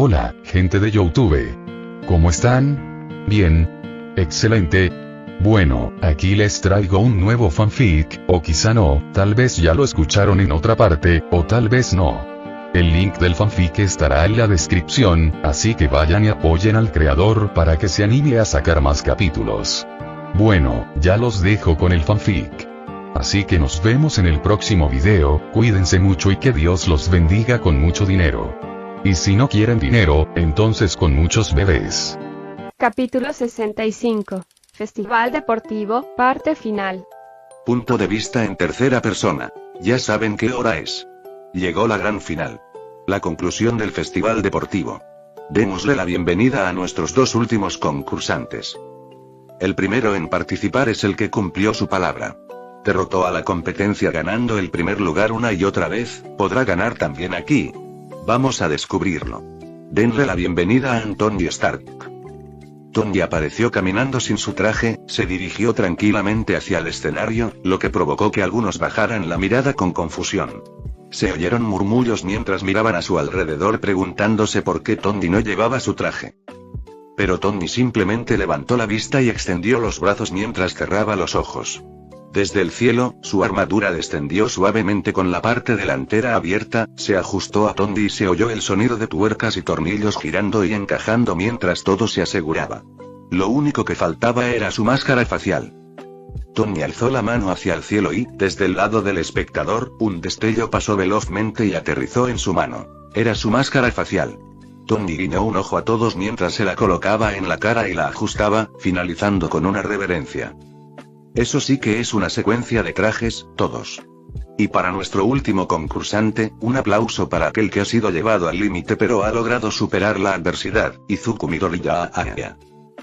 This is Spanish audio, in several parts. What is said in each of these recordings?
Hola, gente de YouTube. ¿Cómo están? Bien. Excelente. Bueno, aquí les traigo un nuevo fanfic, o quizá no, tal vez ya lo escucharon en otra parte, o tal vez no. El link del fanfic estará en la descripción, así que vayan y apoyen al creador para que se anime a sacar más capítulos. Bueno, ya los dejo con el fanfic. Así que nos vemos en el próximo video, cuídense mucho y que Dios los bendiga con mucho dinero. Y si no quieren dinero, entonces con muchos bebés. Capítulo 65. Festival Deportivo, parte final. Punto de vista en tercera persona. Ya saben qué hora es. Llegó la gran final. La conclusión del Festival Deportivo. Démosle la bienvenida a nuestros dos últimos concursantes. El primero en participar es el que cumplió su palabra. Derrotó a la competencia ganando el primer lugar una y otra vez, ¿podrá ganar también aquí? Vamos a descubrirlo. Denle la bienvenida a Tony Stark. Tony apareció caminando sin su traje, se dirigió tranquilamente hacia el escenario, lo que provocó que algunos bajaran la mirada con confusión. Se oyeron murmullos mientras miraban a su alrededor preguntándose por qué Tony no llevaba su traje. Pero Tony simplemente levantó la vista y extendió los brazos mientras cerraba los ojos. Desde el cielo, su armadura descendió suavemente con la parte delantera abierta, se ajustó a Tony y se oyó el sonido de tuercas y tornillos girando y encajando mientras todo se aseguraba. Lo único que faltaba era su máscara facial. Tony alzó la mano hacia el cielo y, desde el lado del espectador, un destello pasó velozmente y aterrizó en su mano. Era su máscara facial. Tony guiñó un ojo a todos mientras se la colocaba en la cara y la ajustaba, finalizando con una reverencia. Eso sí que es una secuencia de trajes, todos. Y para nuestro último concursante, un aplauso para aquel que ha sido llevado al límite pero ha logrado superar la adversidad, Izuku Midoriya.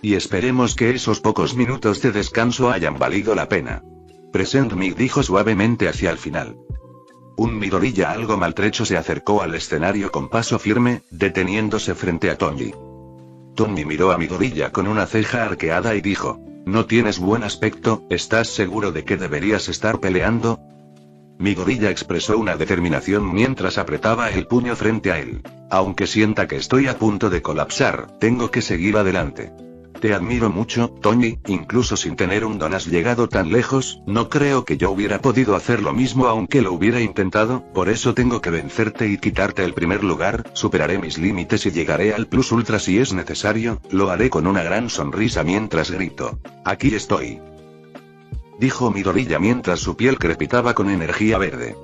Y esperemos que esos pocos minutos de descanso hayan valido la pena. Present me, dijo suavemente hacia el final. Un Midoriya algo maltrecho se acercó al escenario con paso firme, deteniéndose frente a Tony. Tony miró a Midoriya con una ceja arqueada y dijo: «No tienes buen aspecto, ¿estás seguro de que deberías estar peleando?» Midoriya expresó una determinación mientras apretaba el puño frente a él. «Aunque sienta que estoy a punto de colapsar, tengo que seguir adelante. Te admiro mucho, Tony, incluso sin tener un don has llegado tan lejos, no creo que yo hubiera podido hacer lo mismo aunque lo hubiera intentado, por eso tengo que vencerte y quitarte el primer lugar, superaré mis límites y llegaré al plus ultra si es necesario, lo haré con una gran sonrisa mientras grito. Aquí estoy», dijo Midoriya mientras su piel crepitaba con energía verde.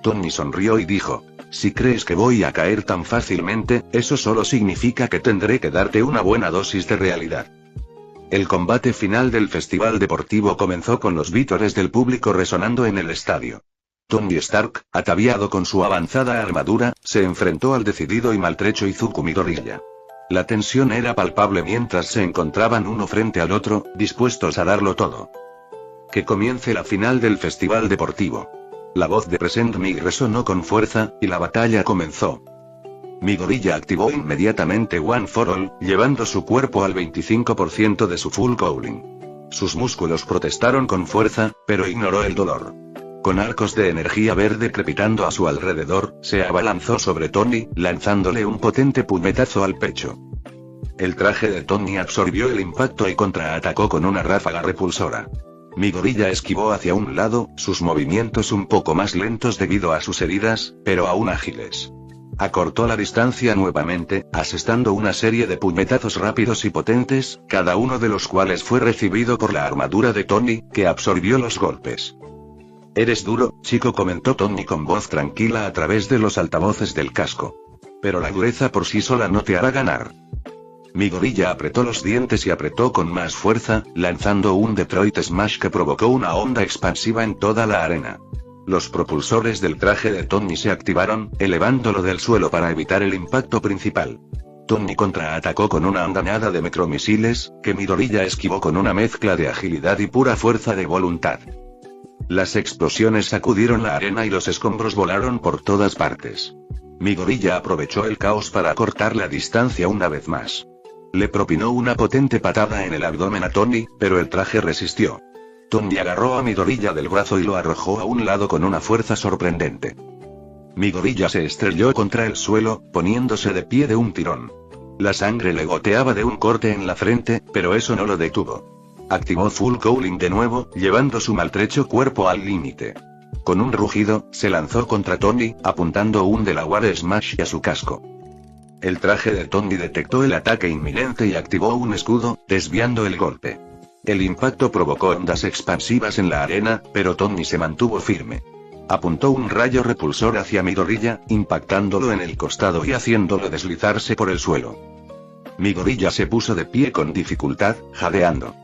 Tony sonrió y dijo: «Si crees que voy a caer tan fácilmente, eso solo significa que tendré que darte una buena dosis de realidad». El combate final del Festival Deportivo comenzó con los vítores del público resonando en el estadio. Tony Stark, ataviado con su avanzada armadura, se enfrentó al decidido y maltrecho Izuku Midoriya. La tensión era palpable mientras se encontraban uno frente al otro, dispuestos a darlo todo. Que comience la final del Festival Deportivo. La voz de Present Me resonó con fuerza, y la batalla comenzó. Midoriya activó inmediatamente One for All, llevando su cuerpo al 25% de su full cooling. Sus músculos protestaron con fuerza, pero ignoró el dolor. Con arcos de energía verde crepitando a su alrededor, se abalanzó sobre Tony, lanzándole un potente puñetazo al pecho. El traje de Tony absorbió el impacto y contraatacó con una ráfaga repulsora. Midoriya esquivó hacia un lado, sus movimientos un poco más lentos debido a sus heridas, pero aún ágiles. Acortó la distancia nuevamente, asestando una serie de puñetazos rápidos y potentes, cada uno de los cuales fue recibido por la armadura de Tony, que absorbió los golpes. «Eres duro, chico», comentó Tony con voz tranquila a través de los altavoces del casco. «Pero la dureza por sí sola no te hará ganar». Midoriya apretó los dientes y apretó con más fuerza, lanzando un Detroit Smash que provocó una onda expansiva en toda la arena. Los propulsores del traje de Tony se activaron, elevándolo del suelo para evitar el impacto principal. Tony contraatacó con una andanada de micromisiles, que Midoriya esquivó con una mezcla de agilidad y pura fuerza de voluntad. Las explosiones sacudieron la arena y los escombros volaron por todas partes. Midoriya aprovechó el caos para acortar la distancia una vez más. Le propinó una potente patada en el abdomen a Tony, pero el traje resistió. Tony agarró a Midoriya del brazo y lo arrojó a un lado con una fuerza sorprendente. Mi gorilla se estrelló contra el suelo, poniéndose de pie de un tirón. La sangre le goteaba de un corte en la frente, pero eso no lo detuvo. Activó Full Cooling de nuevo, llevando su maltrecho cuerpo al límite. Con un rugido, se lanzó contra Tony, apuntando un Delaware Smash a su casco. El traje de Tony detectó el ataque inminente y activó un escudo, desviando el golpe. El impacto provocó ondas expansivas en la arena, pero Tony se mantuvo firme. Apuntó un rayo repulsor hacia mi gorilla, impactándolo en el costado y haciéndolo deslizarse por el suelo. Mi gorilla se puso de pie con dificultad, jadeando.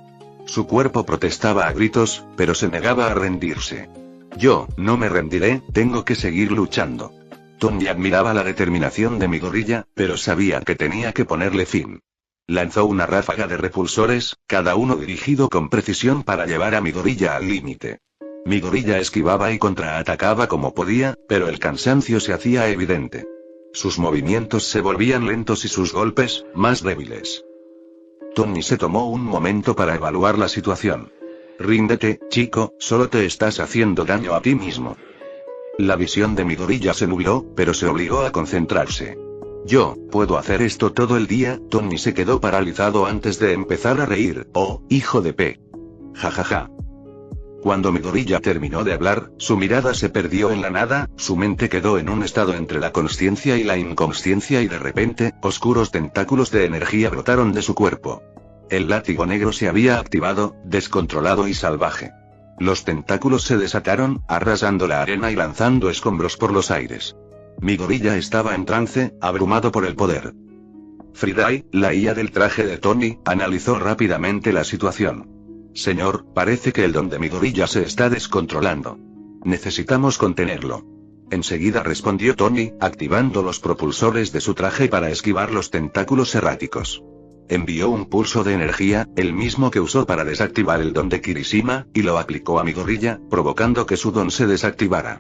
Su cuerpo protestaba a gritos, pero se negaba a rendirse. Yo, no me rendiré, tengo que seguir luchando. Tony admiraba la determinación de mi gorilla, pero sabía que tenía que ponerle fin. Lanzó una ráfaga de repulsores, cada uno dirigido con precisión para llevar a mi gorilla al límite. Mi gorilla esquivaba y contraatacaba como podía, pero el cansancio se hacía evidente. Sus movimientos se volvían lentos y sus golpes, más débiles. Tony se tomó un momento para evaluar la situación. Ríndete, chico, solo te estás haciendo daño a ti mismo. La visión de mi gorilla se nubló, pero se obligó a concentrarse. Yo, puedo hacer esto todo el día. Tony se quedó paralizado antes de empezar a reír. Oh, hijo de P. Jajaja. Cuando mi gorilla terminó de hablar, su mirada se perdió en la nada, su mente quedó en un estado entre la consciencia y la inconsciencia y de repente, oscuros tentáculos de energía brotaron de su cuerpo. El látigo negro se había activado, descontrolado y salvaje. Los tentáculos se desataron, arrasando la arena y lanzando escombros por los aires. Mi gorilla estaba en trance, abrumado por el poder. Friday, la IA del traje de Tony, analizó rápidamente la situación. Señor, parece que el don de mi gorilla se está descontrolando. Necesitamos contenerlo. Enseguida respondió Tony, activando los propulsores de su traje para esquivar los tentáculos erráticos. Envió un pulso de energía, el mismo que usó para desactivar el don de Kirishima, y lo aplicó a mi gorilla, provocando que su don se desactivara.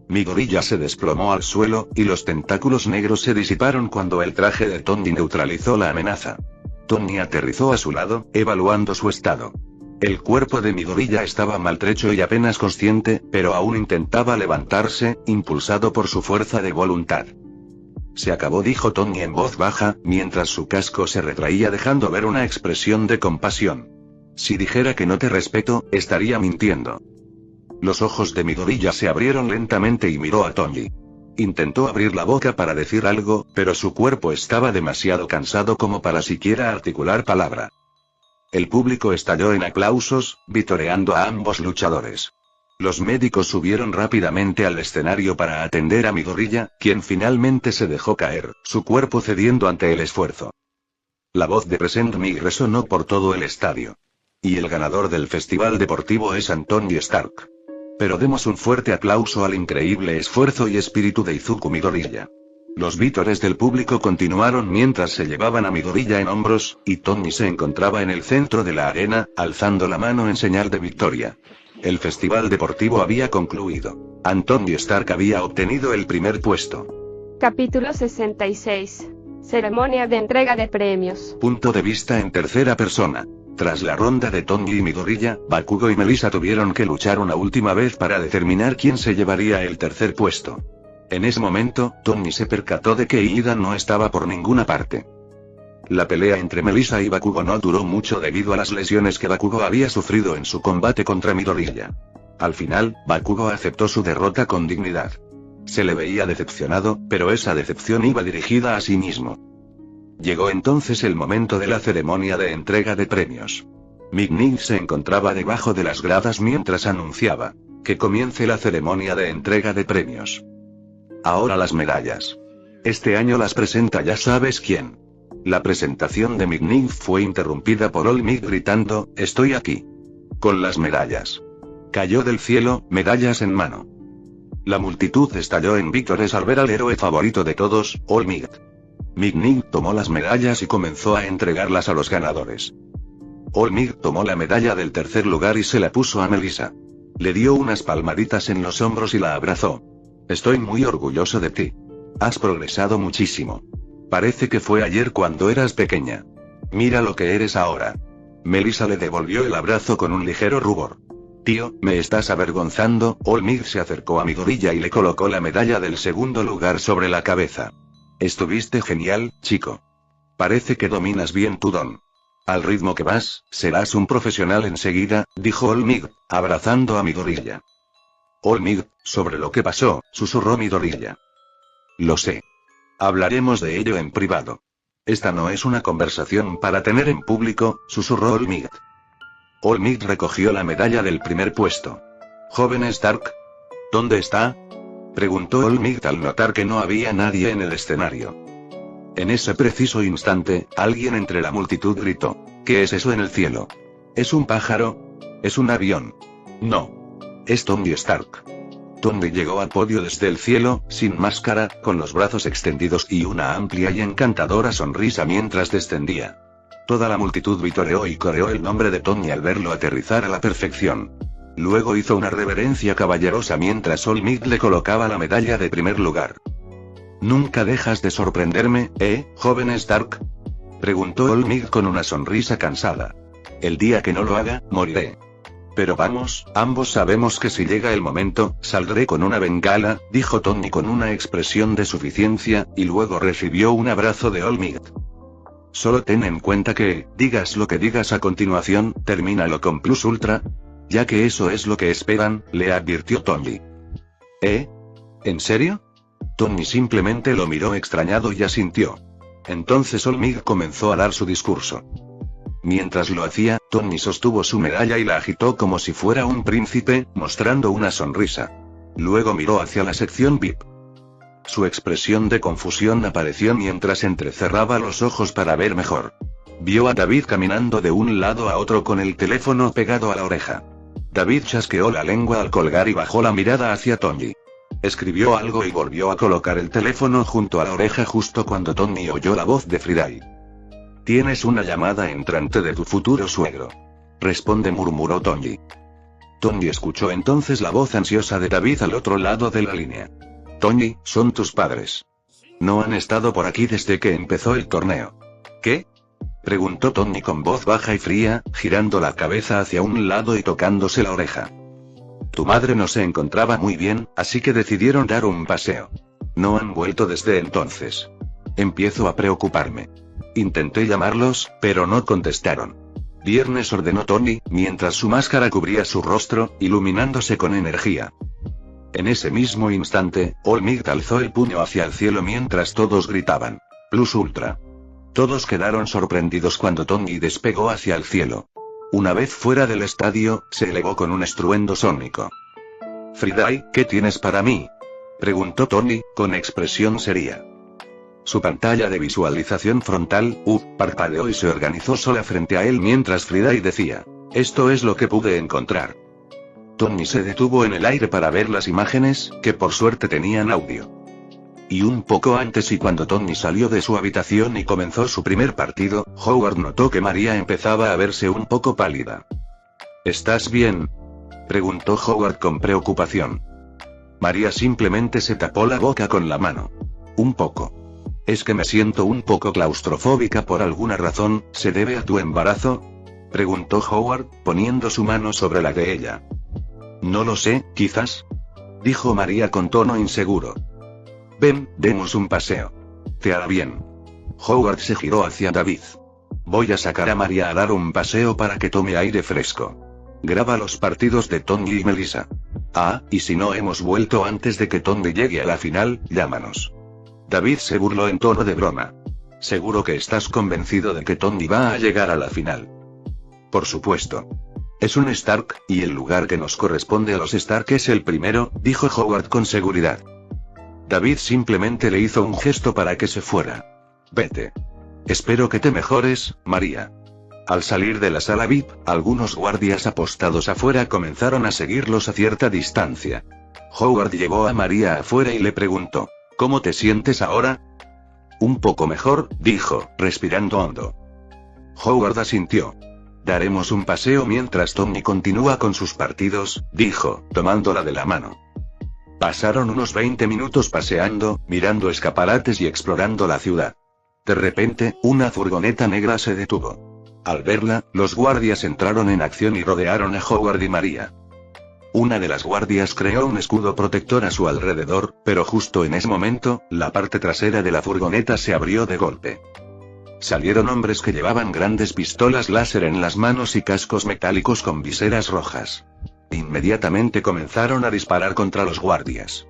Mi gorilla se desplomó al suelo, y los tentáculos negros se disiparon cuando el traje de Tony neutralizó la amenaza. Tony aterrizó a su lado, evaluando su estado. El cuerpo de mi gorilla estaba maltrecho y apenas consciente, pero aún intentaba levantarse, impulsado por su fuerza de voluntad. Se acabó, dijo Tony en voz baja, mientras su casco se retraía dejando ver una expresión de compasión. Si dijera que no te respeto, estaría mintiendo. Los ojos de mi gorilla se abrieron lentamente y miró a Tony. Intentó abrir la boca para decir algo, pero su cuerpo estaba demasiado cansado como para siquiera articular palabra. El público estalló en aplausos, vitoreando a ambos luchadores. Los médicos subieron rápidamente al escenario para atender a mi gorilla, quien finalmente se dejó caer, su cuerpo cediendo ante el esfuerzo. La voz de Present Mig resonó por todo el estadio. Y el ganador del festival deportivo es Anthony Stark. Pero demos un fuerte aplauso al increíble esfuerzo y espíritu de Izuku Midoriya. Los vítores del público continuaron mientras se llevaban a mi gorilla en hombros, y Tony se encontraba en el centro de la arena, alzando la mano en señal de victoria. El festival deportivo había concluido. Anthony Stark había obtenido el primer puesto. Capítulo 66. Ceremonia de entrega de premios. Punto de vista en tercera persona. Tras la ronda de Tony y mi gorilla, Bakugo y Melissa tuvieron que luchar una última vez para determinar quién se llevaría el tercer puesto. En ese momento, Tony se percató de que Ida no estaba por ninguna parte. La pelea entre Melissa y Bakugo no duró mucho debido a las lesiones que Bakugo había sufrido en su combate contra Midoriya. Al final, Bakugo aceptó su derrota con dignidad. Se le veía decepcionado, pero esa decepción iba dirigida a sí mismo. Llegó entonces el momento de la ceremonia de entrega de premios. Mig se encontraba debajo de las gradas mientras anunciaba: que comience la ceremonia de entrega de premios. Ahora las medallas. Este año las presenta ya sabes quién. La presentación de Mig fue interrumpida por All Mig gritando: estoy aquí. Con las medallas. Cayó del cielo, medallas en mano. La multitud estalló en vítores al ver al héroe favorito de todos, All Mig. Mig tomó las medallas y comenzó a entregarlas a los ganadores. All Mig tomó la medalla del tercer lugar y se la puso a Melissa. Le dio unas palmaditas en los hombros y la abrazó. Estoy muy orgulloso de ti. Has progresado muchísimo. Parece que fue ayer cuando eras pequeña. Mira lo que eres ahora. Melissa le devolvió el abrazo con un ligero rubor. Tío, me estás avergonzando. Olmig se acercó a Midorilla y le colocó la medalla del segundo lugar sobre la cabeza. Estuviste genial, chico. Parece que dominas bien tu don. Al ritmo que vas, serás un profesional enseguida, dijo Olmig, abrazando a Midorilla. Olmig, sobre lo que pasó, susurró Midorilla. Lo sé. Hablaremos de ello en privado. Esta no es una conversación para tener en público, susurró Olmig. Olmig recogió la medalla del primer puesto. Joven Stark. ¿Dónde está? Preguntó Olmig al notar que no había nadie en el escenario. En ese preciso instante, alguien entre la multitud gritó. ¿Qué es eso en el cielo? ¿Es un pájaro? ¿Es un avión? No. Es Tony Stark. Tony llegó al podio desde el cielo, sin máscara, con los brazos extendidos y una amplia y encantadora sonrisa mientras descendía. Toda la multitud vitoreó y coreó el nombre de Tony al verlo aterrizar a la perfección. Luego hizo una reverencia caballerosa mientras Olmig le colocaba la medalla de primer lugar. ¿Nunca dejas de sorprenderme, joven Stark? Preguntó Olmig con una sonrisa cansada. El día que no lo haga, moriré. Pero vamos, ambos sabemos que si llega el momento, saldré con una bengala, dijo Tony con una expresión de suficiencia, y luego recibió un abrazo de Olmig. Solo ten en cuenta que, digas lo que digas a continuación, termínalo con plus ultra. Ya que eso es lo que esperan, le advirtió Tony. ¿En serio? Tony simplemente lo miró extrañado y asintió. Entonces Olmig comenzó a dar su discurso. Mientras lo hacía, Tony sostuvo su medalla y la agitó como si fuera un príncipe, mostrando una sonrisa. Luego miró hacia la sección VIP. Su expresión de confusión apareció mientras entrecerraba los ojos para ver mejor. Vio a David caminando de un lado a otro con el teléfono pegado a la oreja. David chasqueó la lengua al colgar y bajó la mirada hacia Tony. Escribió algo y volvió a colocar el teléfono junto a la oreja justo cuando Tony oyó la voz de Friday. «Tienes una llamada entrante de tu futuro suegro». «Responde», murmuró Tony. Tony escuchó entonces la voz ansiosa de David al otro lado de la línea. «Tony, son tus padres. No han estado por aquí desde que empezó el torneo». «¿Qué?», preguntó Tony con voz baja y fría, girando la cabeza hacia un lado y tocándose la oreja. «Tu madre no se encontraba muy bien, así que decidieron dar un paseo. No han vuelto desde entonces. Empiezo a preocuparme. Intenté llamarlos, pero no contestaron». «Viernes», ordenó Tony, mientras su máscara cubría su rostro, iluminándose con energía. En ese mismo instante, Olmig alzó el puño hacia el cielo mientras todos gritaban. «Plus ultra». Todos quedaron sorprendidos cuando Tony despegó hacia el cielo. Una vez fuera del estadio, se elevó con un estruendo sónico. «Friday, ¿qué tienes para mí?», preguntó Tony, con expresión seria. Su pantalla de visualización frontal, parpadeó y se organizó sola frente a él mientras Friday decía. «Esto es lo que pude encontrar». Tony se detuvo en el aire para ver las imágenes, que por suerte tenían audio. Y un poco antes y cuando Tony salió de su habitación y comenzó su primer partido, Howard notó que María empezaba a verse un poco pálida. «¿Estás bien?», preguntó Howard con preocupación. María simplemente se tapó la boca con la mano. «Un poco. Es que me siento un poco claustrofóbica por alguna razón. ¿Se debe a tu embarazo?», preguntó Howard, poniendo su mano sobre la de ella. «No lo sé, quizás», dijo María con tono inseguro. «Ven, demos un paseo. Te hará bien». Howard se giró hacia David. «Voy a sacar a María a dar un paseo para que tome aire fresco. Graba los partidos de Tony y Melissa. Y si no hemos vuelto antes de que Tony llegue a la final, llámanos». David se burló en tono de broma. «¿Seguro que estás convencido de que Tony va a llegar a la final?». «Por supuesto. Es un Stark, y el lugar que nos corresponde a los Stark es el primero», dijo Howard con seguridad. David simplemente le hizo un gesto para que se fuera. «Vete. Espero que te mejores, María». Al salir de la sala VIP, algunos guardias apostados afuera comenzaron a seguirlos a cierta distancia. Howard llevó a María afuera y le preguntó. «¿Cómo te sientes ahora?». «Un poco mejor», dijo, respirando hondo. Howard asintió. «Daremos un paseo mientras Tony continúa con sus partidos», dijo, tomándola de la mano. Pasaron unos 20 minutos paseando, mirando escaparates y explorando la ciudad. De repente, una furgoneta negra se detuvo. Al verla, los guardias entraron en acción y rodearon a Howard y María. Una de las guardias creó un escudo protector a su alrededor, pero justo en ese momento, la parte trasera de la furgoneta se abrió de golpe. Salieron hombres que llevaban grandes pistolas láser en las manos y cascos metálicos con viseras rojas. Inmediatamente comenzaron a disparar contra los guardias.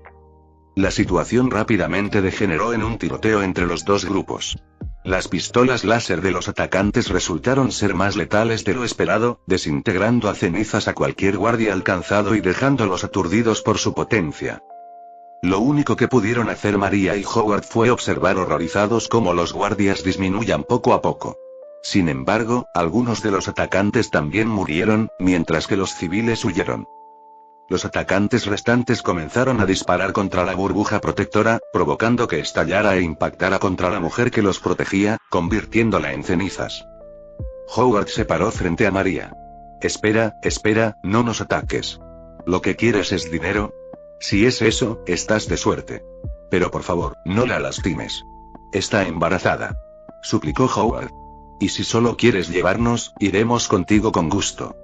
La situación rápidamente degeneró en un tiroteo entre los dos grupos. Las pistolas láser de los atacantes resultaron ser más letales de lo esperado, desintegrando a cenizas a cualquier guardia alcanzado y dejándolos aturdidos por su potencia. Lo único que pudieron hacer María y Howard fue observar horrorizados cómo los guardias disminuían poco a poco. Sin embargo, algunos de los atacantes también murieron, mientras que los civiles huyeron. Los atacantes restantes comenzaron a disparar contra la burbuja protectora, provocando que estallara e impactara contra la mujer que los protegía, convirtiéndola en cenizas. Howard se paró frente a María. Espera, no nos ataques. ¿Lo que quieres es dinero? Si es eso, estás de suerte. Pero por favor, no la lastimes. Está embarazada. Suplicó Howard. Y si solo quieres llevarnos, iremos contigo con gusto.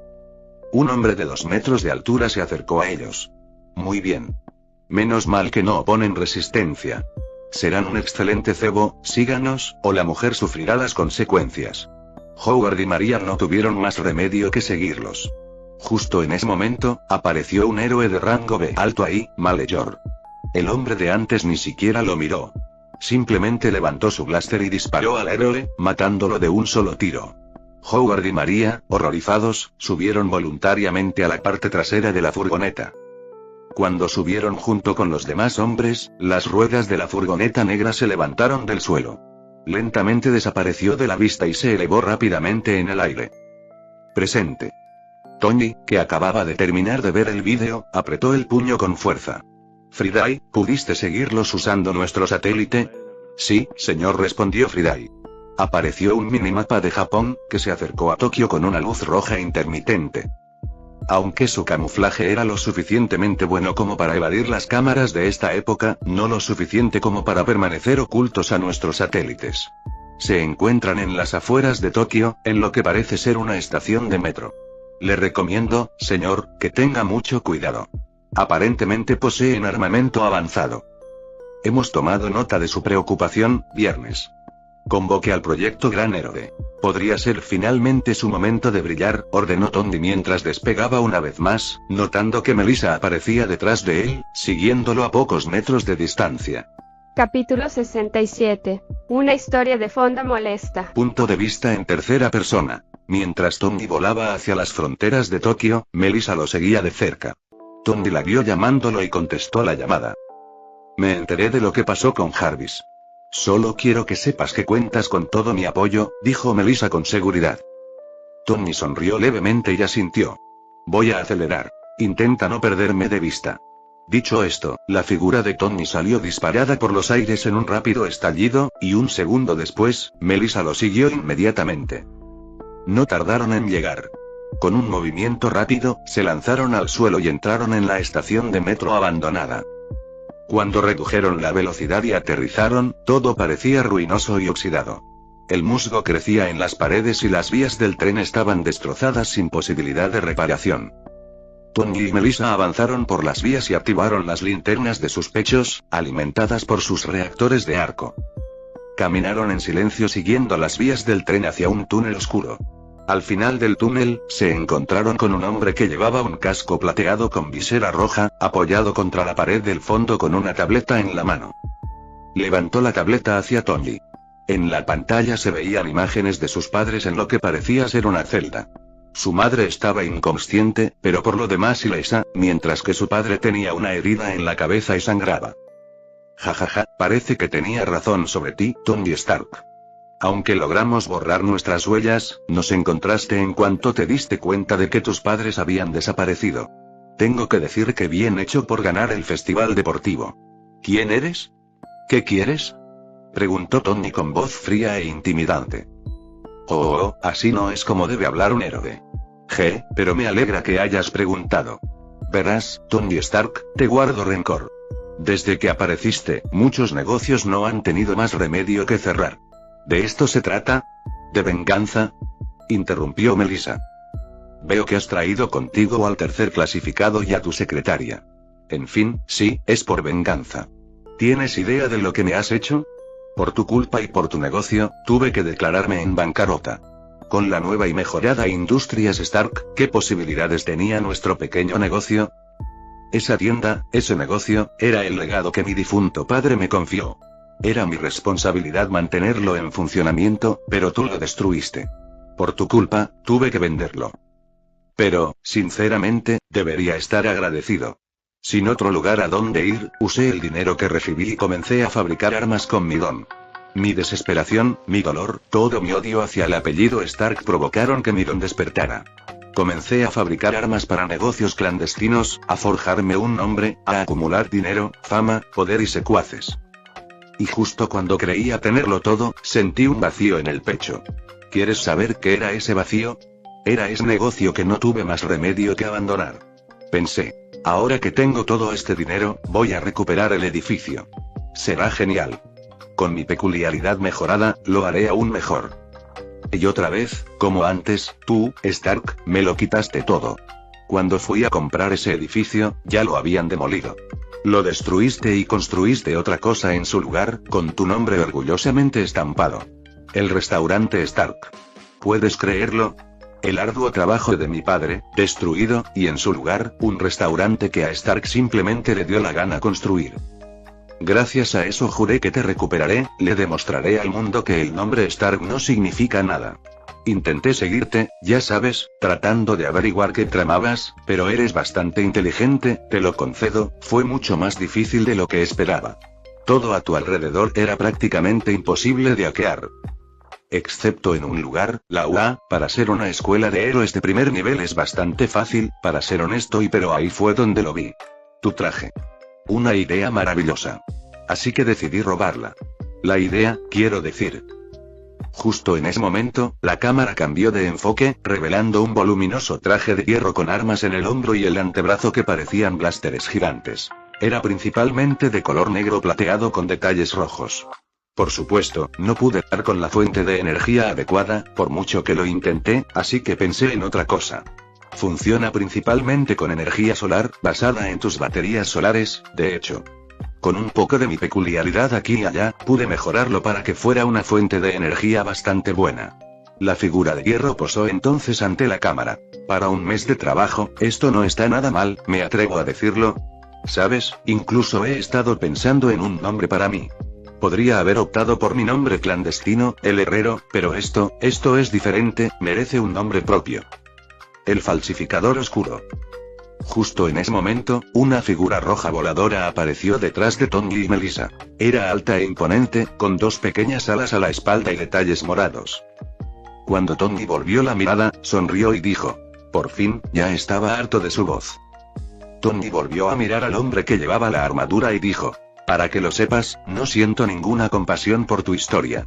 Un hombre de 2 metros de altura se acercó a ellos. Muy bien. Menos mal que no oponen resistencia. Serán un excelente cebo, síganos, o la mujer sufrirá las consecuencias. Howard y María no tuvieron más remedio que seguirlos. Justo en ese momento, apareció un héroe de rango B alto ahí, Malheur. El hombre de antes ni siquiera lo miró. Simplemente levantó su blaster y disparó al héroe, matándolo de un solo tiro. Howard y María, horrorizados, subieron voluntariamente a la parte trasera de la furgoneta. Cuando subieron junto con los demás hombres, las ruedas de la furgoneta negra se levantaron del suelo. Lentamente desapareció de la vista y se elevó rápidamente en el aire. Presente. Tony, que acababa de terminar de ver el vídeo, apretó el puño con fuerza. Friday, ¿pudiste seguirlos usando nuestro satélite? Sí, señor, respondió Friday. Apareció un minimapa de Japón, que se acercó a Tokio con una luz roja intermitente. Aunque su camuflaje era lo suficientemente bueno como para evadir las cámaras de esta época, no lo suficiente como para permanecer ocultos a nuestros satélites. Se encuentran en las afueras de Tokio, en lo que parece ser una estación de metro. Le recomiendo, señor, que tenga mucho cuidado. Aparentemente poseen armamento avanzado. Hemos tomado nota de su preocupación, viernes. Convoque al proyecto Gran Héroe. Podría ser finalmente su momento de brillar, ordenó Tony mientras despegaba una vez más, notando que Melissa aparecía detrás de él, siguiéndolo a pocos metros de distancia. Capítulo 67. Una historia de fondo molesta. Punto de vista en tercera persona. Mientras Tony volaba hacia las fronteras de Tokio, Melissa lo seguía de cerca. Tony la vio llamándolo y contestó la llamada. Me enteré de lo que pasó con Jarvis. Solo quiero que sepas que cuentas con todo mi apoyo, dijo Melissa con seguridad. Tony sonrió levemente y asintió. Voy a acelerar. Intenta no perderme de vista. Dicho esto, la figura de Tony salió disparada por los aires en un rápido estallido, y un segundo después, Melissa lo siguió inmediatamente. No tardaron en llegar. Con un movimiento rápido, se lanzaron al suelo y entraron en la estación de metro abandonada. Cuando redujeron la velocidad y aterrizaron, todo parecía ruinoso y oxidado. El musgo crecía en las paredes y las vías del tren estaban destrozadas sin posibilidad de reparación. Tony y Melissa avanzaron por las vías y activaron las linternas de sus pechos, alimentadas por sus reactores de arco. Caminaron en silencio siguiendo las vías del tren hacia un túnel oscuro. Al final del túnel, se encontraron con un hombre que llevaba un casco plateado con visera roja, apoyado contra la pared del fondo con una tableta en la mano. Levantó la tableta hacia Tony. En la pantalla se veían imágenes de sus padres en lo que parecía ser una celda. Su madre estaba inconsciente, pero por lo demás ilesa, mientras que su padre tenía una herida en la cabeza y sangraba. Jajaja, parece que tenía razón sobre ti, Tony Stark. Aunque logramos borrar nuestras huellas, nos encontraste en cuanto te diste cuenta de que tus padres habían desaparecido. Tengo que decir que bien hecho por ganar el festival deportivo. ¿Quién eres? ¿Qué quieres? Preguntó Tony con voz fría e intimidante. Oh, así no es como debe hablar un héroe. Pero me alegra que hayas preguntado. Verás, Tony Stark, te guardo rencor. Desde que apareciste, muchos negocios no han tenido más remedio que cerrar. ¿De esto se trata? ¿De venganza? Interrumpió Melissa. Veo que has traído contigo al tercer clasificado y a tu secretaria. En fin, sí, es por venganza. ¿Tienes idea de lo que me has hecho? Por tu culpa y por tu negocio, tuve que declararme en bancarrota. Con la nueva y mejorada Industrias Stark, ¿qué posibilidades tenía nuestro pequeño negocio? Esa tienda, ese negocio, era el legado que mi difunto padre me confió. Era mi responsabilidad mantenerlo en funcionamiento, pero tú lo destruiste. Por tu culpa, tuve que venderlo. Pero, sinceramente, debería estar agradecido. Sin otro lugar a donde ir, usé el dinero que recibí y comencé a fabricar armas con mi don. Mi desesperación, mi dolor, todo mi odio hacia el apellido Stark provocaron que mi don despertara. Comencé a fabricar armas para negocios clandestinos, a forjarme un nombre, a acumular dinero, fama, poder y secuaces. Y justo cuando creía tenerlo todo, sentí un vacío en el pecho. ¿Quieres saber qué era ese vacío? Era ese negocio que no tuve más remedio que abandonar. Pensé, ahora que tengo todo este dinero, voy a recuperar el edificio. Será genial. Con mi peculiaridad mejorada, lo haré aún mejor. Y otra vez, como antes, tú, Stark, me lo quitaste todo. Cuando fui a comprar ese edificio, ya lo habían demolido. Lo destruiste y construiste otra cosa en su lugar, con tu nombre orgullosamente estampado. El restaurante Stark. ¿Puedes creerlo? El arduo trabajo de mi padre, destruido, y en su lugar, un restaurante que a Stark simplemente le dio la gana construir. Gracias a eso juré que te recuperaré, le demostraré al mundo que el nombre Stark no significa nada. Intenté seguirte, ya sabes, tratando de averiguar qué tramabas, pero eres bastante inteligente, te lo concedo, fue mucho más difícil de lo que esperaba. Todo a tu alrededor era prácticamente imposible de hackear. Excepto en un lugar, la UA, para ser una escuela de héroes de primer nivel es bastante fácil, para ser honesto, pero ahí fue donde lo vi. Tu traje. Una idea maravillosa. Así que decidí robarla. La idea, quiero decir. Justo en ese momento, la cámara cambió de enfoque, revelando un voluminoso traje de hierro con armas en el hombro y el antebrazo que parecían blásteres gigantes. Era principalmente de color negro plateado con detalles rojos. Por supuesto, no pude dar con la fuente de energía adecuada, por mucho que lo intenté, así que pensé en otra cosa. Funciona principalmente con energía solar, basada en tus baterías solares, de hecho. Con un poco de mi peculiaridad aquí y allá, pude mejorarlo para que fuera una fuente de energía bastante buena. La figura de hierro posó entonces ante la cámara. Para un mes de trabajo, esto no está nada mal, me atrevo a decirlo. ¿Sabes? Incluso he estado pensando en un nombre para mí. Podría haber optado por mi nombre clandestino, el herrero, pero esto es diferente, merece un nombre propio. El falsificador oscuro. Justo en ese momento, una figura roja voladora apareció detrás de Tony y Melissa. Era alta e imponente, con dos pequeñas alas a la espalda y detalles morados. Cuando Tony volvió la mirada, sonrió y dijo. Por fin, ya estaba harto de su voz. Tony volvió a mirar al hombre que llevaba la armadura y dijo. Para que lo sepas, no siento ninguna compasión por tu historia.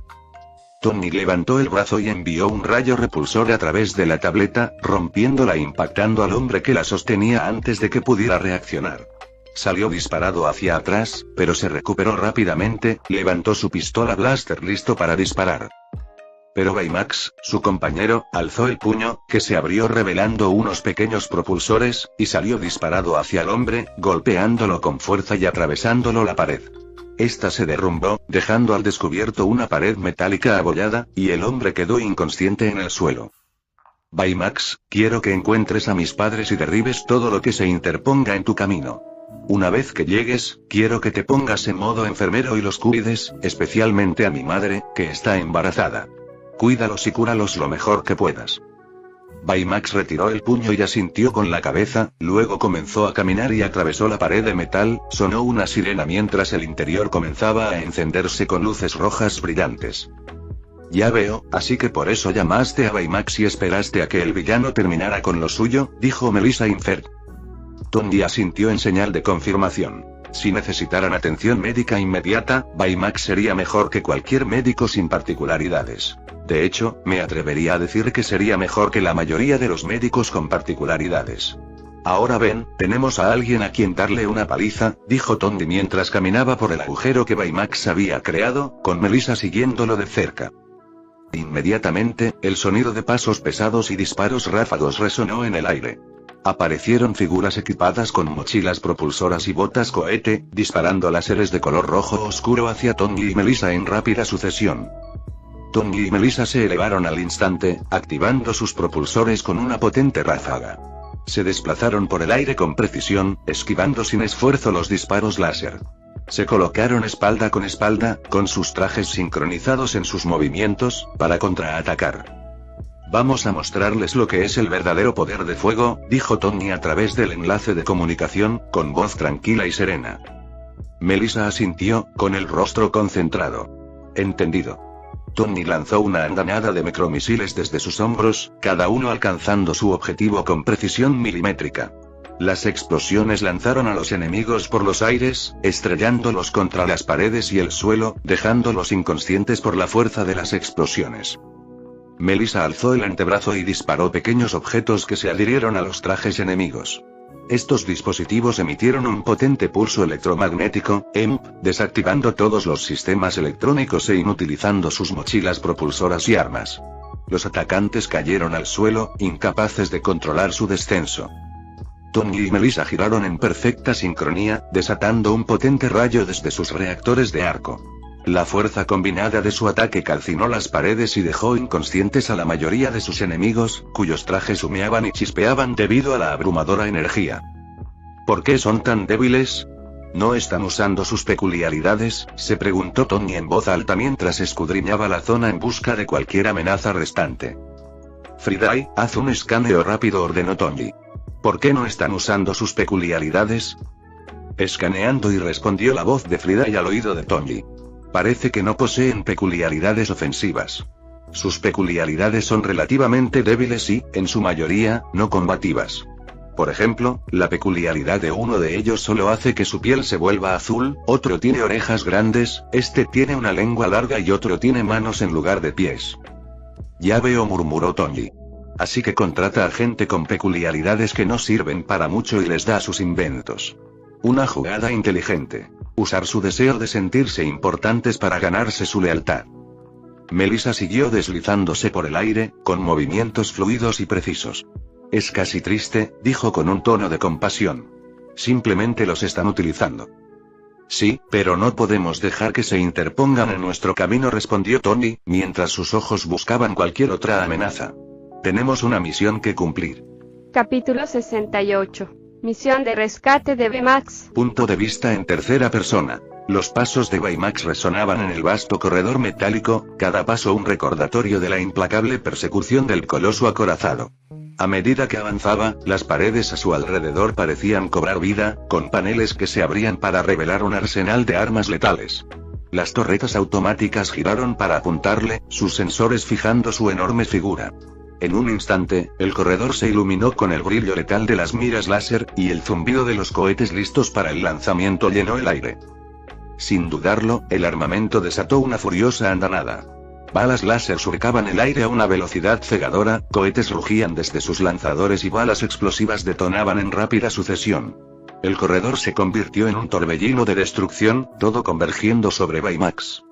Tony levantó el brazo y envió un rayo repulsor a través de la tableta, rompiéndola e impactando al hombre que la sostenía antes de que pudiera reaccionar. Salió disparado hacia atrás, pero se recuperó rápidamente, levantó su pistola blaster listo para disparar. Pero Baymax, su compañero, alzó el puño, que se abrió revelando unos pequeños propulsores, y salió disparado hacia el hombre, golpeándolo con fuerza y atravesándolo la pared. Esta se derrumbó, dejando al descubierto una pared metálica abollada, y el hombre quedó inconsciente en el suelo. Baymax, quiero que encuentres a mis padres y derribes todo lo que se interponga en tu camino. Una vez que llegues, quiero que te pongas en modo enfermero y los cuides, especialmente a mi madre, que está embarazada. Cuídalos y cúralos lo mejor que puedas. Baymax retiró el puño y asintió con la cabeza, luego comenzó a caminar y atravesó la pared de metal, sonó una sirena mientras el interior comenzaba a encenderse con luces rojas brillantes. Ya veo, así que por eso llamaste a Baymax y esperaste a que el villano terminara con lo suyo, dijo Melissa Infert. Tony asintió en señal de confirmación. Si necesitaran atención médica inmediata, Baymax sería mejor que cualquier médico sin particularidades. De hecho, me atrevería a decir que sería mejor que la mayoría de los médicos con particularidades. Ahora ven, tenemos a alguien a quien darle una paliza, dijo Tony mientras caminaba por el agujero que Baymax había creado, con Melissa siguiéndolo de cerca. Inmediatamente, el sonido de pasos pesados y disparos ráfagos resonó en el aire. Aparecieron figuras equipadas con mochilas propulsoras y botas cohete, disparando láseres de color rojo oscuro hacia Tony y Melissa en rápida sucesión. Tony y Melissa se elevaron al instante, activando sus propulsores con una potente ráfaga. Se desplazaron por el aire con precisión, esquivando sin esfuerzo los disparos láser. Se colocaron espalda, con sus trajes sincronizados en sus movimientos, para contraatacar. «Vamos a mostrarles lo que es el verdadero poder de fuego», dijo Tony a través del enlace de comunicación, con voz tranquila y serena. Melissa asintió, con el rostro concentrado. «Entendido». Tony lanzó una andanada de micromisiles desde sus hombros, cada uno alcanzando su objetivo con precisión milimétrica. Las explosiones lanzaron a los enemigos por los aires, estrellándolos contra las paredes y el suelo, dejándolos inconscientes por la fuerza de las explosiones. Melissa alzó el antebrazo y disparó pequeños objetos que se adhirieron a los trajes enemigos. Estos dispositivos emitieron un potente pulso electromagnético, EMP, desactivando todos los sistemas electrónicos e inutilizando sus mochilas propulsoras y armas. Los atacantes cayeron al suelo, incapaces de controlar su descenso. Tony y Melissa giraron en perfecta sincronía, desatando un potente rayo desde sus reactores de arco. La fuerza combinada de su ataque calcinó las paredes y dejó inconscientes a la mayoría de sus enemigos, cuyos trajes humeaban y chispeaban debido a la abrumadora energía. ¿Por qué son tan débiles? ¿No están usando sus peculiaridades?, se preguntó Tony en voz alta mientras escudriñaba la zona en busca de cualquier amenaza restante. «Friday, haz un escaneo rápido», ordenó Tony. «¿Por qué no están usando sus peculiaridades?» «Escaneando», y respondió la voz de Friday al oído de Tony. «Parece que no poseen peculiaridades ofensivas. Sus peculiaridades son relativamente débiles y, en su mayoría, no combativas. Por ejemplo, la peculiaridad de uno de ellos solo hace que su piel se vuelva azul, otro tiene orejas grandes, este tiene una lengua larga y otro tiene manos en lugar de pies». «Ya veo», murmuró Tony. «Así que contrata a gente con peculiaridades que no sirven para mucho y les da sus inventos. Una jugada inteligente. Usar su deseo de sentirse importantes para ganarse su lealtad». Melissa siguió deslizándose por el aire, con movimientos fluidos y precisos. «Es casi triste», dijo con un tono de compasión. «Simplemente los están utilizando». «Sí, pero no podemos dejar que se interpongan en nuestro camino», respondió Tony, mientras sus ojos buscaban cualquier otra amenaza. «Tenemos una misión que cumplir». Capítulo 68. Misión de rescate de Baymax. Punto de vista en tercera persona. Los pasos de Baymax resonaban en el vasto corredor metálico, cada paso un recordatorio de la implacable persecución del coloso acorazado. A medida que avanzaba, las paredes a su alrededor parecían cobrar vida, con paneles que se abrían para revelar un arsenal de armas letales. Las torretas automáticas giraron para apuntarle, sus sensores fijando su enorme figura. En un instante, el corredor se iluminó con el brillo letal de las miras láser, y el zumbido de los cohetes listos para el lanzamiento llenó el aire. Sin dudarlo, el armamento desató una furiosa andanada. Balas láser surcaban el aire a una velocidad cegadora, cohetes rugían desde sus lanzadores y balas explosivas detonaban en rápida sucesión. El corredor se convirtió en un torbellino de destrucción, todo convergiendo sobre Baymax.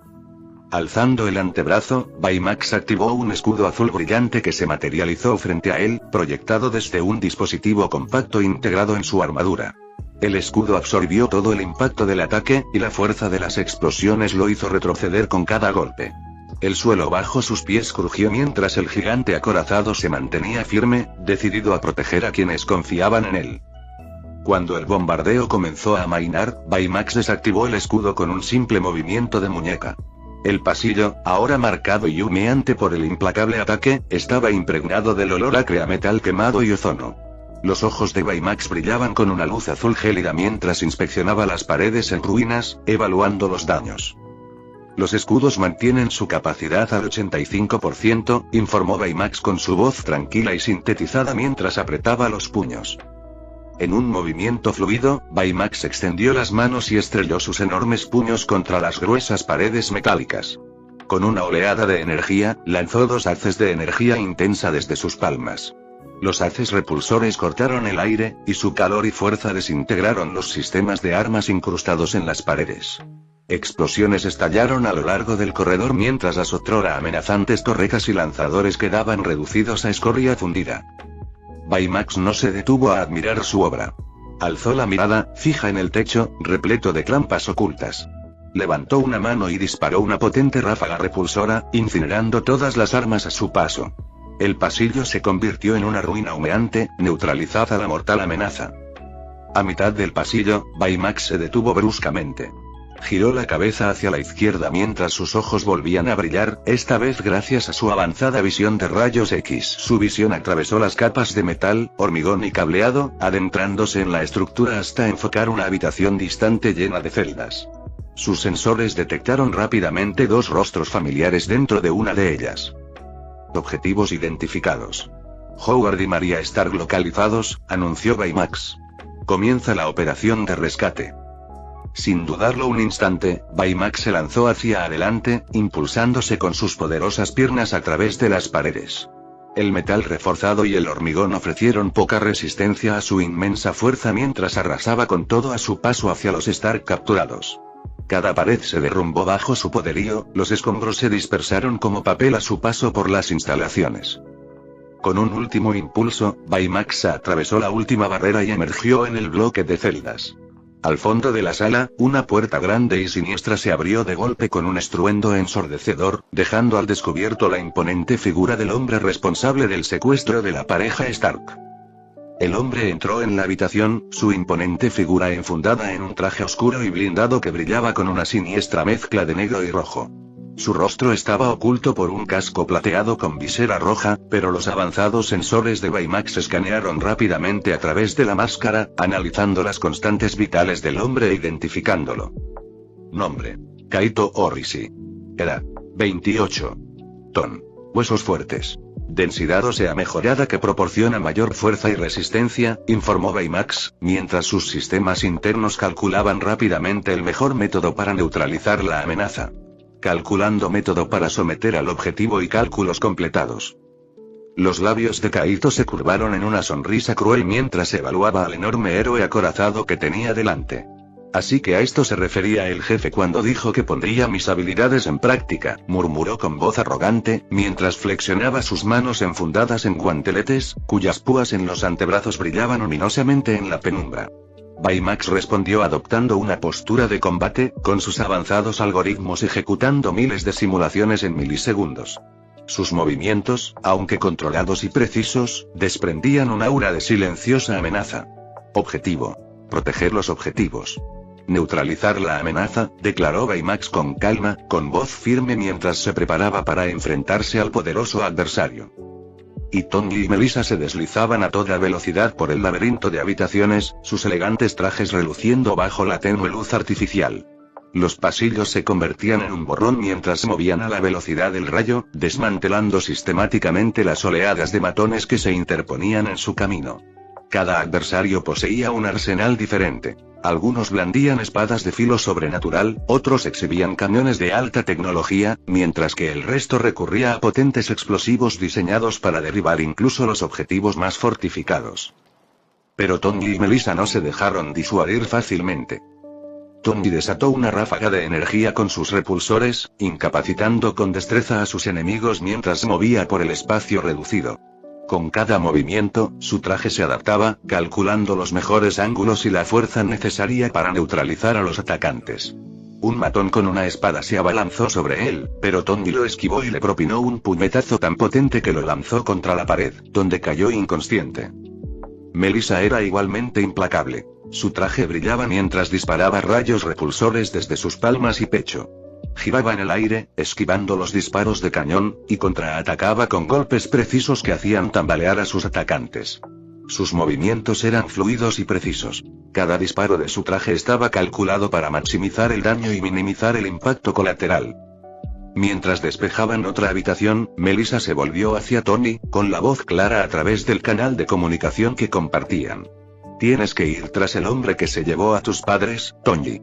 Alzando el antebrazo, Baymax activó un escudo azul brillante que se materializó frente a él, proyectado desde un dispositivo compacto integrado en su armadura. El escudo absorbió todo el impacto del ataque, y la fuerza de las explosiones lo hizo retroceder con cada golpe. El suelo bajo sus pies crujió mientras el gigante acorazado se mantenía firme, decidido a proteger a quienes confiaban en él. Cuando el bombardeo comenzó a amainar, Baymax desactivó el escudo con un simple movimiento de muñeca. El pasillo, ahora marcado y humeante por el implacable ataque, estaba impregnado del olor acre a metal quemado y ozono. Los ojos de Baymax brillaban con una luz azul gélida mientras inspeccionaba las paredes en ruinas, evaluando los daños. «Los escudos mantienen su capacidad al 85%, informó Baymax con su voz tranquila y sintetizada mientras apretaba los puños. En un movimiento fluido, Baymax extendió las manos y estrelló sus enormes puños contra las gruesas paredes metálicas. Con una oleada de energía, lanzó 2 haces de energía intensa desde sus palmas. Los haces repulsores cortaron el aire, y su calor y fuerza desintegraron los sistemas de armas incrustados en las paredes. Explosiones estallaron a lo largo del corredor mientras las otrora amenazantes torretas y lanzadores quedaban reducidos a escoria fundida. Baymax no se detuvo a admirar su obra. Alzó la mirada, fija en el techo, repleto de trampas ocultas. Levantó una mano y disparó una potente ráfaga repulsora, incinerando todas las armas a su paso. El pasillo se convirtió en una ruina humeante, neutralizada la mortal amenaza. A mitad del pasillo, Baymax se detuvo bruscamente. Giró la cabeza hacia la izquierda mientras sus ojos volvían a brillar, esta vez gracias a su avanzada visión de rayos X. Su visión atravesó las capas de metal, hormigón y cableado, adentrándose en la estructura hasta enfocar una habitación distante llena de celdas. Sus sensores detectaron rápidamente dos rostros familiares dentro de una de ellas. Objetivos identificados. Howard y Maria Stark localizados, anunció Baymax. Comienza la operación de rescate. Sin dudarlo un instante, Baymax se lanzó hacia adelante, impulsándose con sus poderosas piernas a través de las paredes. El metal reforzado y el hormigón ofrecieron poca resistencia a su inmensa fuerza mientras arrasaba con todo a su paso hacia los Stark capturados. Cada pared se derrumbó bajo su poderío, los escombros se dispersaron como papel a su paso por las instalaciones. Con un último impulso, Baymax atravesó la última barrera y emergió en el bloque de celdas. Al fondo de la sala, una puerta grande y siniestra se abrió de golpe con un estruendo ensordecedor, dejando al descubierto la imponente figura del hombre responsable del secuestro de la pareja Stark. El hombre entró en la habitación, su imponente figura enfundada en un traje oscuro y blindado que brillaba con una siniestra mezcla de negro y rojo. Su rostro estaba oculto por un casco plateado con visera roja, pero los avanzados sensores de Baymax escanearon rápidamente a través de la máscara, analizando las constantes vitales del hombre e identificándolo. Nombre: Kaito Orishi. Edad: 28. Ton: huesos fuertes. Densidad ósea mejorada que proporciona mayor fuerza y resistencia, informó Baymax, mientras sus sistemas internos calculaban rápidamente el mejor método para neutralizar la amenaza. Calculando método para someter al objetivo y cálculos completados. Los labios de Kaito se curvaron en una sonrisa cruel mientras evaluaba al enorme héroe acorazado que tenía delante. Así que a esto se refería el jefe cuando dijo que pondría mis habilidades en práctica, murmuró con voz arrogante, mientras flexionaba sus manos enfundadas en guanteletes, cuyas púas en los antebrazos brillaban luminosamente en la penumbra. Baymax respondió adoptando una postura de combate, con sus avanzados algoritmos ejecutando miles de simulaciones en milisegundos. Sus movimientos, aunque controlados y precisos, desprendían un aura de silenciosa amenaza. Objetivo: proteger los objetivos. Neutralizar la amenaza, declaró Baymax con calma, con voz firme mientras se preparaba para enfrentarse al poderoso adversario. Y Tony y Melissa se deslizaban a toda velocidad por el laberinto de habitaciones, sus elegantes trajes reluciendo bajo la tenue luz artificial. Los pasillos se convertían en un borrón mientras se movían a la velocidad del rayo, desmantelando sistemáticamente las oleadas de matones que se interponían en su camino. Cada adversario poseía un arsenal diferente. Algunos blandían espadas de filo sobrenatural, otros exhibían cañones de alta tecnología, mientras que el resto recurría a potentes explosivos diseñados para derribar incluso los objetivos más fortificados. Pero Tony y Melissa no se dejaron disuadir fácilmente. Tony desató una ráfaga de energía con sus repulsores, incapacitando con destreza a sus enemigos mientras se movía por el espacio reducido. Con cada movimiento, su traje se adaptaba, calculando los mejores ángulos y la fuerza necesaria para neutralizar a los atacantes. Un matón con una espada se abalanzó sobre él, pero Tony lo esquivó y le propinó un puñetazo tan potente que lo lanzó contra la pared, donde cayó inconsciente. Melissa era igualmente implacable. Su traje brillaba mientras disparaba rayos repulsores desde sus palmas y pecho. Giraba en el aire, esquivando los disparos de cañón, y contraatacaba con golpes precisos que hacían tambalear a sus atacantes. Sus movimientos eran fluidos y precisos. Cada disparo de su traje estaba calculado para maximizar el daño y minimizar el impacto colateral. Mientras despejaban otra habitación, Melissa se volvió hacia Tony, con la voz clara a través del canal de comunicación que compartían. Tienes que ir tras el hombre que se llevó a tus padres, Tony.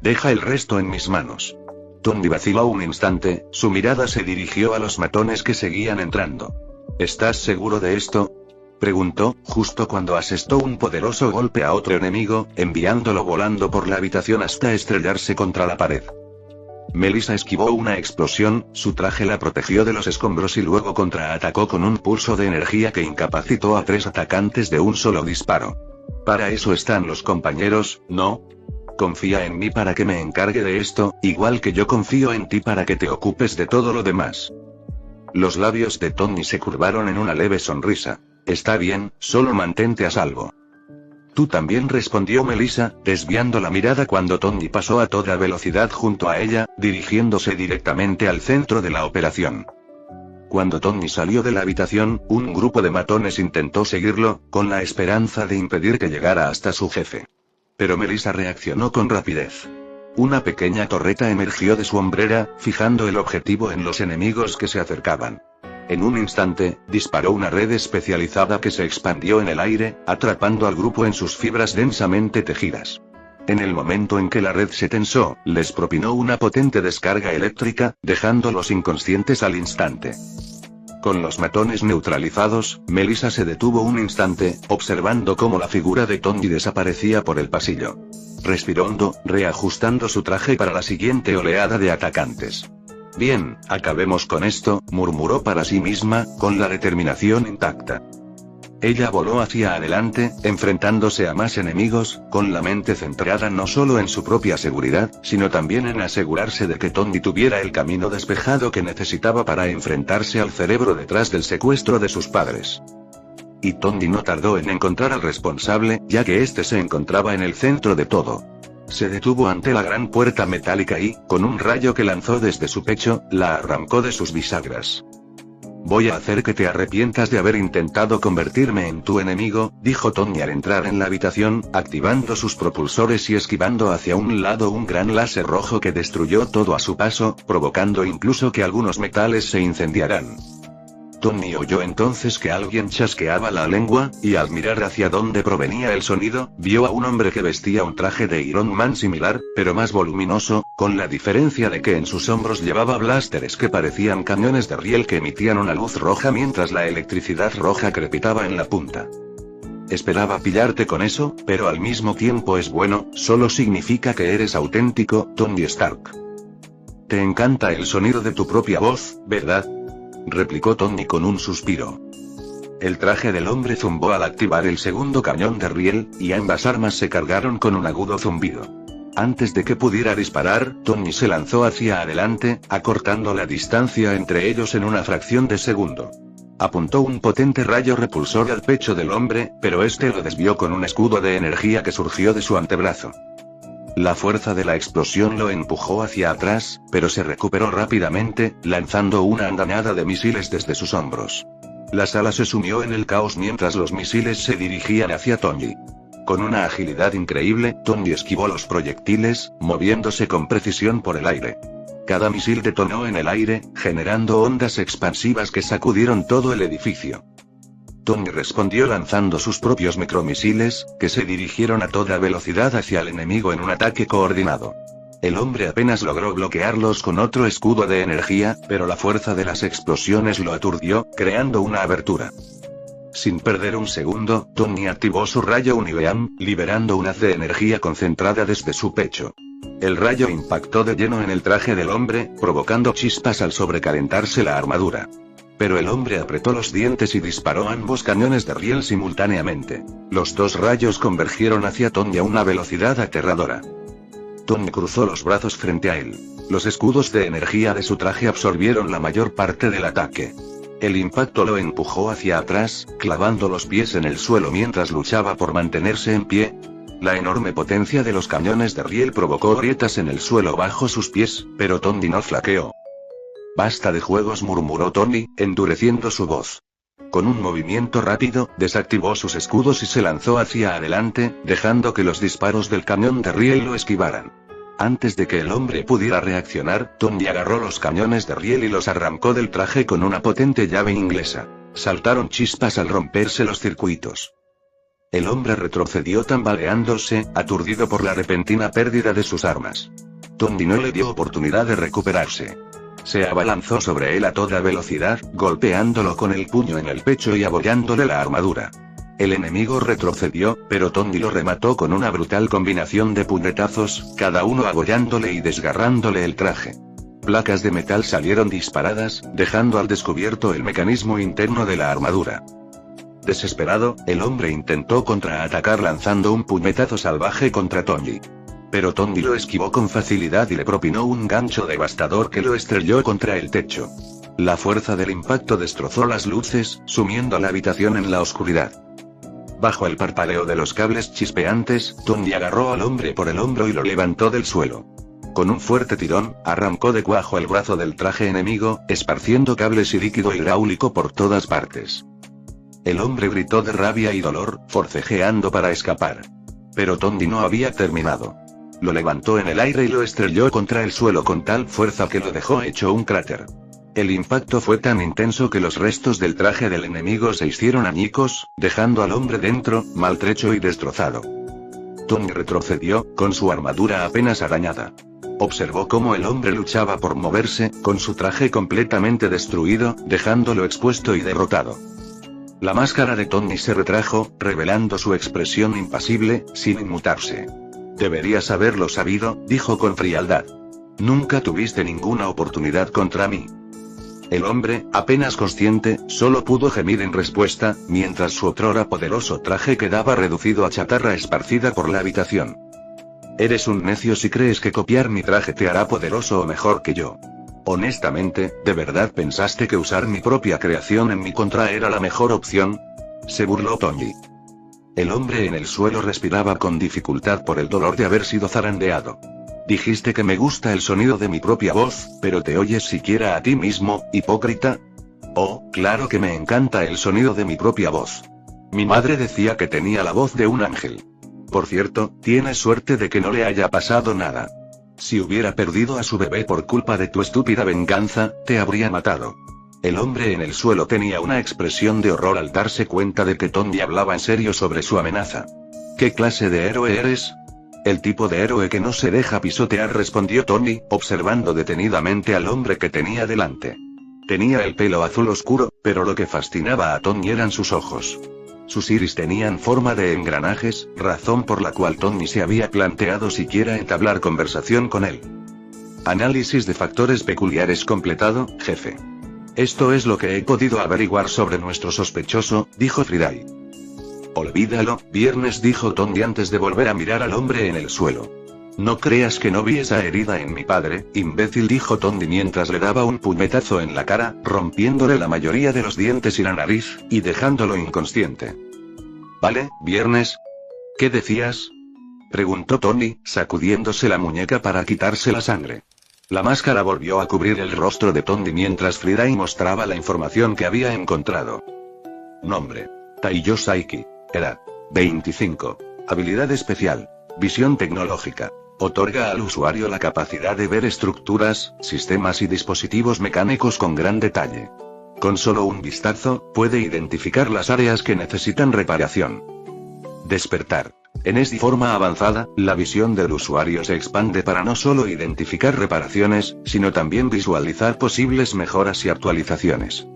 Deja el resto en mis manos. Tony vaciló un instante, su mirada se dirigió a los matones que seguían entrando. ¿Estás seguro de esto? Preguntó, justo cuando asestó un poderoso golpe a otro enemigo, enviándolo volando por la habitación hasta estrellarse contra la pared. Melissa esquivó una explosión, su traje la protegió de los escombros y luego contraatacó con un pulso de energía que incapacitó a 3 atacantes de un solo disparo. Para eso están los compañeros, ¿no? Confía en mí para que me encargue de esto, igual que yo confío en ti para que te ocupes de todo lo demás. Los labios de Tony se curvaron en una leve sonrisa. Está bien, solo mantente a salvo. Tú también, respondió Melissa, desviando la mirada cuando Tony pasó a toda velocidad junto a ella, dirigiéndose directamente al centro de la operación. Cuando Tony salió de la habitación, un grupo de matones intentó seguirlo, con la esperanza de impedir que llegara hasta su jefe. Pero Melissa reaccionó con rapidez. Una pequeña torreta emergió de su hombrera, fijando el objetivo en los enemigos que se acercaban. En un instante, disparó una red especializada que se expandió en el aire, atrapando al grupo en sus fibras densamente tejidas. En el momento en que la red se tensó, les propinó una potente descarga eléctrica, dejándolos inconscientes al instante. Con los matones neutralizados, Melissa se detuvo un instante, observando cómo la figura de Tony desaparecía por el pasillo. Respiró hondo, reajustando su traje para la siguiente oleada de atacantes. Bien, acabemos con esto, murmuró para sí misma, con la determinación intacta. Ella voló hacia adelante, enfrentándose a más enemigos, con la mente centrada no solo en su propia seguridad, sino también en asegurarse de que Tony tuviera el camino despejado que necesitaba para enfrentarse al cerebro detrás del secuestro de sus padres. Y Tony no tardó en encontrar al responsable, ya que este se encontraba en el centro de todo. Se detuvo ante la gran puerta metálica y, con un rayo que lanzó desde su pecho, la arrancó de sus bisagras. Voy a hacer que te arrepientas de haber intentado convertirme en tu enemigo, dijo Tony al entrar en la habitación, activando sus propulsores y esquivando hacia un lado un gran láser rojo que destruyó todo a su paso, provocando incluso que algunos metales se incendiaran. Tony oyó entonces que alguien chasqueaba la lengua, y al mirar hacia donde provenía el sonido, vio a un hombre que vestía un traje de Iron Man similar, pero más voluminoso, con la diferencia de que en sus hombros llevaba blasters que parecían cañones de riel que emitían una luz roja mientras la electricidad roja crepitaba en la punta. Esperaba pillarte con eso, pero al mismo tiempo es bueno, solo significa que eres auténtico, Tony Stark. Te encanta el sonido de tu propia voz, ¿verdad? Replicó Tony con un suspiro. El traje del hombre zumbó al activar el segundo cañón de riel, y ambas armas se cargaron con un agudo zumbido. Antes de que pudiera disparar, Tony se lanzó hacia adelante, acortando la distancia entre ellos en una fracción de segundo. Apuntó un potente rayo repulsor al pecho del hombre, pero este lo desvió con un escudo de energía que surgió de su antebrazo. La fuerza de la explosión lo empujó hacia atrás, pero se recuperó rápidamente, lanzando una andanada de misiles desde sus hombros. La sala se sumió en el caos mientras los misiles se dirigían hacia Tony. Con una agilidad increíble, Tony esquivó los proyectiles, moviéndose con precisión por el aire. Cada misil detonó en el aire, generando ondas expansivas que sacudieron todo el edificio. Tony respondió lanzando sus propios micromisiles, que se dirigieron a toda velocidad hacia el enemigo en un ataque coordinado. El hombre apenas logró bloquearlos con otro escudo de energía, pero la fuerza de las explosiones lo aturdió, creando una abertura. Sin perder un segundo, Tony activó su rayo Unibeam, liberando un haz de energía concentrada desde su pecho. El rayo impactó de lleno en el traje del hombre, provocando chispas al sobrecalentarse la armadura. Pero el hombre apretó los dientes y disparó ambos cañones de riel simultáneamente. Los dos rayos convergieron hacia Tony a una velocidad aterradora. Tony cruzó los brazos frente a él. Los escudos de energía de su traje absorbieron la mayor parte del ataque. El impacto lo empujó hacia atrás, clavando los pies en el suelo mientras luchaba por mantenerse en pie. La enorme potencia de los cañones de riel provocó grietas en el suelo bajo sus pies, pero Tony no flaqueó. Basta de juegos, murmuró Tony, endureciendo su voz. Con un movimiento rápido, desactivó sus escudos y se lanzó hacia adelante, dejando que los disparos del cañón de riel lo esquivaran. Antes de que el hombre pudiera reaccionar, Tony agarró los cañones de riel y los arrancó del traje con una potente llave inglesa. Saltaron chispas al romperse los circuitos. El hombre retrocedió tambaleándose, aturdido por la repentina pérdida de sus armas. Tony no le dio oportunidad de recuperarse. se abalanzó sobre él a toda velocidad, golpeándolo con el puño en el pecho y abollándole la armadura. El enemigo retrocedió, pero Tony lo remató con una brutal combinación de puñetazos, cada uno agollándole y desgarrándole el traje. Placas de metal salieron disparadas, dejando al descubierto el mecanismo interno de la armadura. Desesperado, el hombre intentó contraatacar lanzando un puñetazo salvaje contra Tony. Pero Tony lo esquivó con facilidad y le propinó un gancho devastador que lo estrelló contra el techo. La fuerza del impacto destrozó las luces, sumiendo la habitación en la oscuridad. Bajo el parpadeo de los cables chispeantes, Tony agarró al hombre por el hombro y lo levantó del suelo. Con un fuerte tirón, arrancó de cuajo el brazo del traje enemigo, esparciendo cables y líquido hidráulico por todas partes. El hombre gritó de rabia y dolor, forcejeando para escapar. Pero Tony no había terminado. Lo levantó en el aire y lo estrelló contra el suelo con tal fuerza que lo dejó hecho un cráter. El impacto fue tan intenso que los restos del traje del enemigo se hicieron añicos, dejando al hombre dentro, maltrecho y destrozado. Tony retrocedió, con su armadura apenas arañada. Observó cómo el hombre luchaba por moverse, con su traje completamente destruido, dejándolo expuesto y derrotado. La máscara de Tony se retrajo, revelando su expresión impasible, sin inmutarse. Deberías haberlo sabido, dijo con frialdad. Nunca tuviste ninguna oportunidad contra mí. El hombre, apenas consciente, solo pudo gemir en respuesta, mientras su otrora poderoso traje quedaba reducido a chatarra esparcida por la habitación. Eres un necio si crees que copiar mi traje te hará poderoso o mejor que yo. Honestamente, ¿de verdad pensaste que usar mi propia creación en mi contra era la mejor opción? Se burló Tony. El hombre en el suelo respiraba con dificultad por el dolor de haber sido zarandeado. Dijiste que me gusta el sonido de mi propia voz, pero ¿te oyes siquiera a ti mismo, hipócrita? Oh, claro que me encanta el sonido de mi propia voz. Mi madre decía que tenía la voz de un ángel. Por cierto, tienes suerte de que no le haya pasado nada. Si hubiera perdido a su bebé por culpa de tu estúpida venganza, te habría matado. El hombre en el suelo tenía una expresión de horror al darse cuenta de que Tony hablaba en serio sobre su amenaza. ¿Qué clase de héroe eres? El tipo de héroe que no se deja pisotear, respondió Tony, observando detenidamente al hombre que tenía delante. Tenía el pelo azul oscuro, pero lo que fascinaba a Tony eran sus ojos. Sus iris tenían forma de engranajes, razón por la cual Tony se había planteado siquiera entablar conversación con él. Análisis de factores peculiares completado, jefe. Esto es lo que he podido averiguar sobre nuestro sospechoso, dijo Friday. Olvídalo, viernes, dijo Tony antes de volver a mirar al hombre en el suelo. No creas que no vi esa herida en mi padre, imbécil, dijo Tony mientras le daba un puñetazo en la cara, rompiéndole la mayoría de los dientes y la nariz, y dejándolo inconsciente. Vale, viernes. ¿Qué decías? Preguntó Tony, sacudiéndose la muñeca para quitarse la sangre. La máscara volvió a cubrir el rostro de Tony mientras Friday mostraba la información que había encontrado. Nombre: Taiyo Saiki. Edad: 25. Habilidad especial: visión tecnológica. Otorga al usuario la capacidad de ver estructuras, sistemas y dispositivos mecánicos con gran detalle. Con solo un vistazo, puede identificar las áreas que necesitan reparación. Despertar. En esta forma avanzada, la visión del usuario se expande para no solo identificar reparaciones, sino también visualizar posibles mejoras y actualizaciones.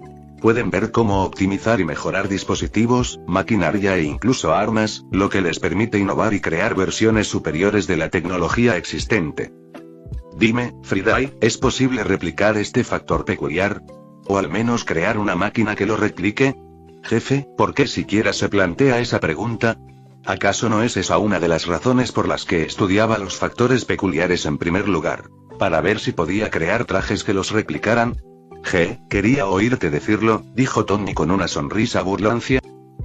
Pueden ver cómo optimizar y mejorar dispositivos, maquinaria e incluso armas, lo que les permite innovar y crear versiones superiores de la tecnología existente. Dime, Friday, ¿es posible replicar este factor peculiar? ¿O al menos crear una máquina que lo replique? Jefe, ¿por qué siquiera se plantea esa pregunta? ¿Acaso no es esa una de las razones por las que estudiaba los factores peculiares en primer lugar? ¿Para ver si podía crear trajes que los replicaran? Quería oírte decirlo, dijo Tony con una sonrisa burlancia.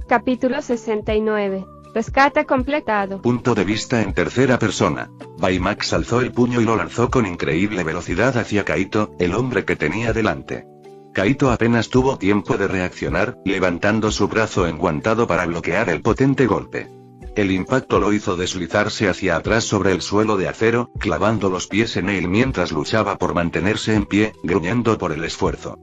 Capítulo 69. Rescate completado. Punto de vista en tercera persona. Baymax alzó el puño y lo lanzó con increíble velocidad hacia Kaito, el hombre que tenía delante. Kaito apenas tuvo tiempo de reaccionar, levantando su brazo enguantado para bloquear el potente golpe. El impacto lo hizo deslizarse hacia atrás sobre el suelo de acero, clavando los pies en él mientras luchaba por mantenerse en pie, gruñendo por el esfuerzo.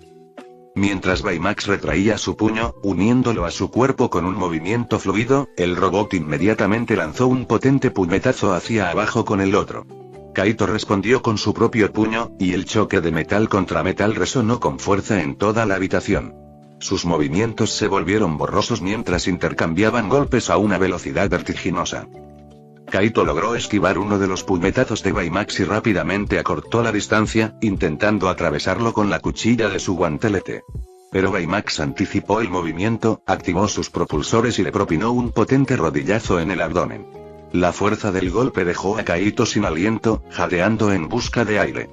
Mientras Baymax retraía su puño, uniéndolo a su cuerpo con un movimiento fluido, el robot inmediatamente lanzó un potente puñetazo hacia abajo con el otro. Kaito respondió con su propio puño, y el choque de metal contra metal resonó con fuerza en toda la habitación. Sus movimientos se volvieron borrosos mientras intercambiaban golpes a una velocidad vertiginosa. Kaito logró esquivar uno de los puñetazos de Baymax y rápidamente acortó la distancia, intentando atravesarlo con la cuchilla de su guantelete. Pero Baymax anticipó el movimiento, activó sus propulsores y le propinó un potente rodillazo en el abdomen. La fuerza del golpe dejó a Kaito sin aliento, jadeando en busca de aire.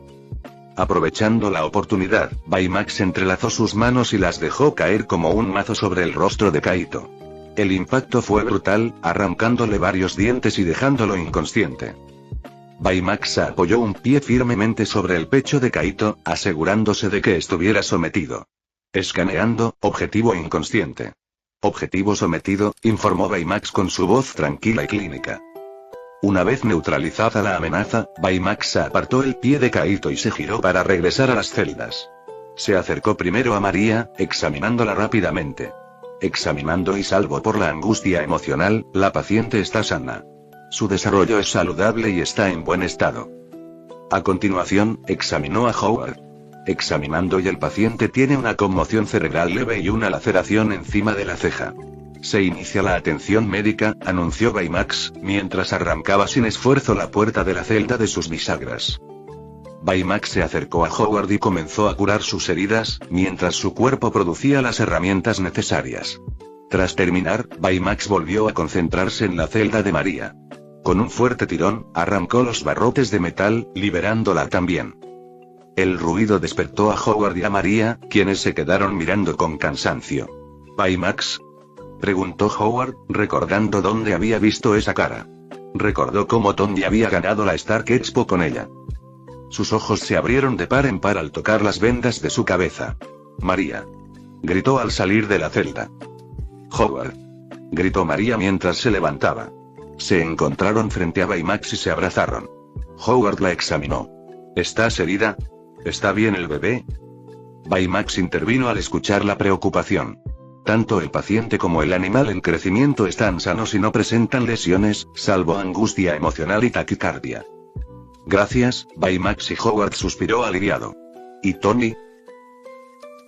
Aprovechando la oportunidad, Baymax entrelazó sus manos y las dejó caer como un mazo sobre el rostro de Kaito. El impacto fue brutal, arrancándole varios dientes y dejándolo inconsciente. Baymax apoyó un pie firmemente sobre el pecho de Kaito, asegurándose de que estuviera sometido. Escaneando, objetivo inconsciente. Objetivo sometido, informó Baymax con su voz tranquila y clínica. Una vez neutralizada la amenaza, Baymax apartó el pie de Kaito y se giró para regresar a las celdas. Se acercó primero a María, examinándola rápidamente. Examinando y salvo por la angustia emocional, la paciente está sana. Su desarrollo es saludable y está en buen estado. A continuación, examinó a Howard. Examinando y el paciente tiene una conmoción cerebral leve y una laceración encima de la ceja. Se inicia la atención médica, anunció Baymax, mientras arrancaba sin esfuerzo la puerta de la celda de sus bisagras. Baymax se acercó a Howard y comenzó a curar sus heridas, mientras su cuerpo producía las herramientas necesarias. Tras terminar, Baymax volvió a concentrarse en la celda de María. Con un fuerte tirón, arrancó los barrotes de metal, liberándola también. El ruido despertó a Howard y a María, quienes se quedaron mirando con cansancio. ¿Baymax?, preguntó Howard, recordando dónde había visto esa cara. Recordó cómo Tony había ganado la Stark Expo con ella. Sus ojos se abrieron de par en par al tocar las vendas de su cabeza. María, gritó al salir de la celda. Howard, gritó María mientras se levantaba. Se encontraron frente a Baymax y se abrazaron. Howard la examinó. ¿Estás herida? ¿Está bien el bebé? Baymax intervino al escuchar la preocupación. Tanto el paciente como el animal en crecimiento están sanos y no presentan lesiones, salvo angustia emocional y taquicardia. Gracias, Baymax, y Howard suspiró aliviado. ¿Y Tony?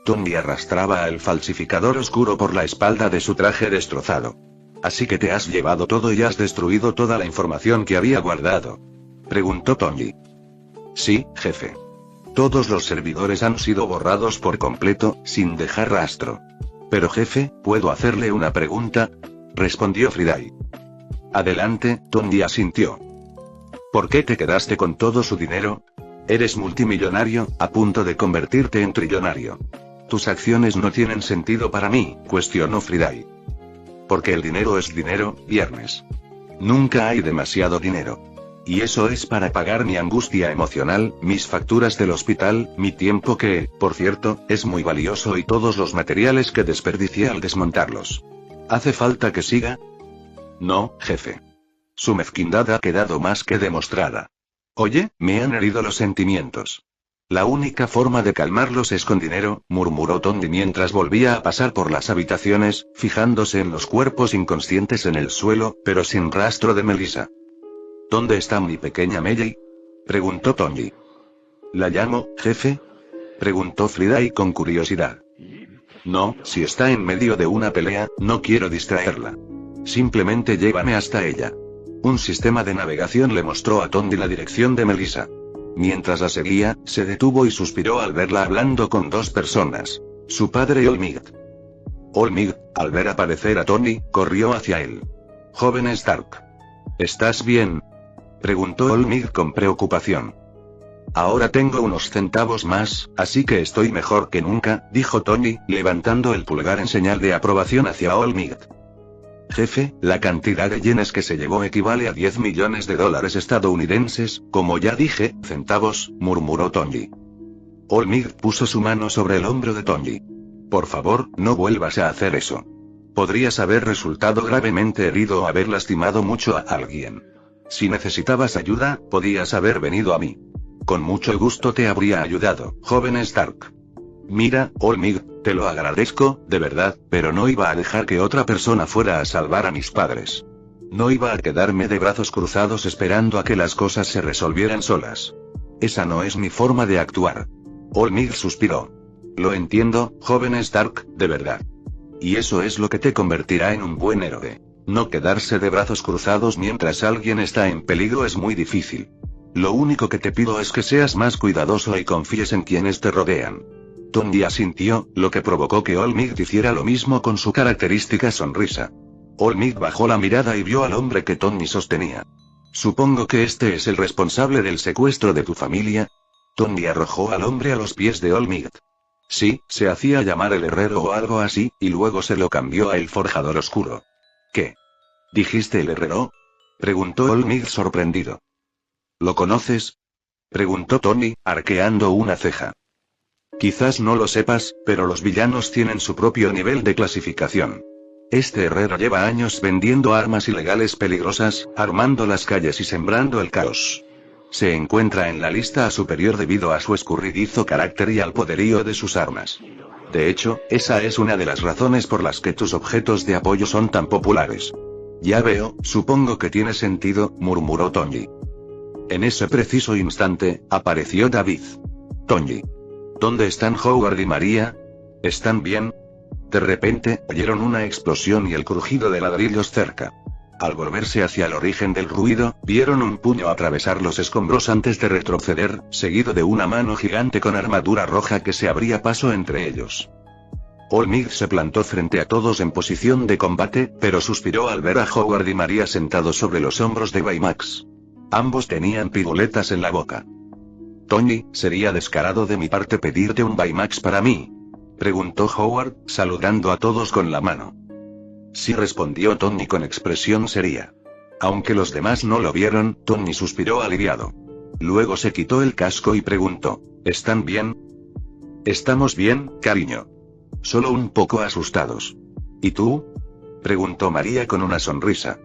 Tony arrastraba al falsificador oscuro por la espalda de su traje destrozado. ¿Así que te has llevado todo y has destruido toda la información que había guardado?, preguntó Tony. Sí, jefe. Todos los servidores han sido borrados por completo, sin dejar rastro. Pero jefe, ¿puedo hacerle una pregunta?, respondió Friday. Adelante, Tony asintió. ¿Por qué te quedaste con todo su dinero? Eres multimillonario, a punto de convertirte en trillonario. Tus acciones no tienen sentido para mí, cuestionó Friday. Porque el dinero es dinero, viernes. Nunca hay demasiado dinero. Y eso es para pagar mi angustia emocional, mis facturas del hospital, mi tiempo que, por cierto, es muy valioso y todos los materiales que desperdicié al desmontarlos. ¿Hace falta que siga? No, jefe. Su mezquindad ha quedado más que demostrada. Oye, me han herido los sentimientos. La única forma de calmarlos es con dinero, murmuró Tony mientras volvía a pasar por las habitaciones, fijándose en los cuerpos inconscientes en el suelo, pero sin rastro de Melissa. ¿Dónde está mi pequeña Melly?, preguntó Tony. ¿La llamo, jefe?, preguntó Friday con curiosidad. No, si está en medio de una pelea, no quiero distraerla. Simplemente llévame hasta ella. Un sistema de navegación le mostró a Tony la dirección de Melissa. Mientras la seguía, se detuvo y suspiró al verla hablando con dos personas. Su padre y Olmig. Olmig, al ver aparecer a Tony, corrió hacia él. Joven Stark. ¿Estás bien?, preguntó Olmig con preocupación. Ahora tengo unos centavos más, así que estoy mejor que nunca, dijo Tony, levantando el pulgar en señal de aprobación hacia Olmig. Jefe, la cantidad de yenes que se llevó equivale a 10 millones de dólares estadounidenses, como ya dije, centavos, murmuró Tony. Olmig puso su mano sobre el hombro de Tony. Por favor, no vuelvas a hacer eso. Podrías haber resultado gravemente herido o haber lastimado mucho a alguien. Si necesitabas ayuda, podías haber venido a mí. Con mucho gusto te habría ayudado, joven Stark. Mira, Olmig, te lo agradezco, de verdad, pero no iba a dejar que otra persona fuera a salvar a mis padres. No iba a quedarme de brazos cruzados esperando a que las cosas se resolvieran solas. Esa no es mi forma de actuar. Olmig suspiró. Lo entiendo, joven Stark, de verdad. Y eso es lo que te convertirá en un buen héroe. No quedarse de brazos cruzados mientras alguien está en peligro es muy difícil. Lo único que te pido es que seas más cuidadoso y confíes en quienes te rodean. Tony asintió, lo que provocó que Olmig hiciera lo mismo con su característica sonrisa. Olmig bajó la mirada y vio al hombre que Tony sostenía. Supongo que este es el responsable del secuestro de tu familia. Tony arrojó al hombre a los pies de Olmig. Sí, se hacía llamar el herrero o algo así, y luego se lo cambió a el forjador oscuro. ¿Qué? ¿Dijiste el herrero? Preguntó Olmig sorprendido. ¿Lo conoces? Preguntó Tony, arqueando una ceja. Quizás no lo sepas, pero los villanos tienen su propio nivel de clasificación. Este herrero lleva años vendiendo armas ilegales peligrosas, armando las calles y sembrando el caos. Se encuentra en la lista superior debido a su escurridizo carácter y al poderío de sus armas. De hecho, esa es una de las razones por las que tus objetos de apoyo son tan populares. Ya veo, supongo que tiene sentido, murmuró Tony. En ese preciso instante, apareció David. Tony. ¿Dónde están Howard y María? ¿Están bien? De repente, oyeron una explosión y el crujido de ladrillos cerca. Al volverse hacia el origen del ruido, vieron un puño atravesar los escombros antes de retroceder, seguido de una mano gigante con armadura roja que se abría paso entre ellos. Olmig se plantó frente a todos en posición de combate, pero suspiró al ver a Howard y María sentados sobre los hombros de Baymax. Ambos tenían piruletas en la boca. Tony, ¿sería descarado de mi parte pedirte un Baymax para mí? Preguntó Howard, saludando a todos con la mano. Sí, respondió Tony con expresión seria. Aunque los demás no lo vieron, Tony suspiró aliviado. Luego se quitó el casco y preguntó, ¿están bien? Estamos bien, cariño. Solo un poco asustados. ¿Y tú? Preguntó María con una sonrisa.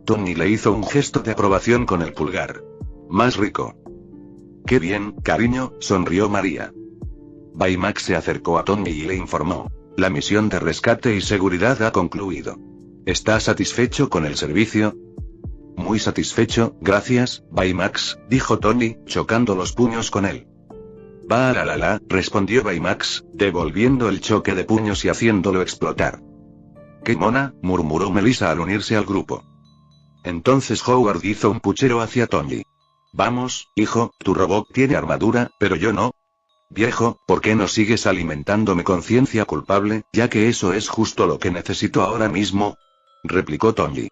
Tony le hizo un gesto de aprobación con el pulgar. Más rico. Qué bien, cariño, sonrió María. Baymax se acercó a Tony y le informó. La misión de rescate y seguridad ha concluido. ¿Estás satisfecho con el servicio? Muy satisfecho, gracias, Baymax, dijo Tony, chocando los puños con él. Va a la, respondió Baymax, devolviendo el choque de puños y haciéndolo explotar. ¡Qué mona!, murmuró Melissa al unirse al grupo. Entonces Howard hizo un puchero hacia Tony. Vamos, hijo, tu robot tiene armadura, pero yo no. Viejo, ¿por qué no sigues alimentándome conciencia culpable, ya que eso es justo lo que necesito ahora mismo? Replicó Tony.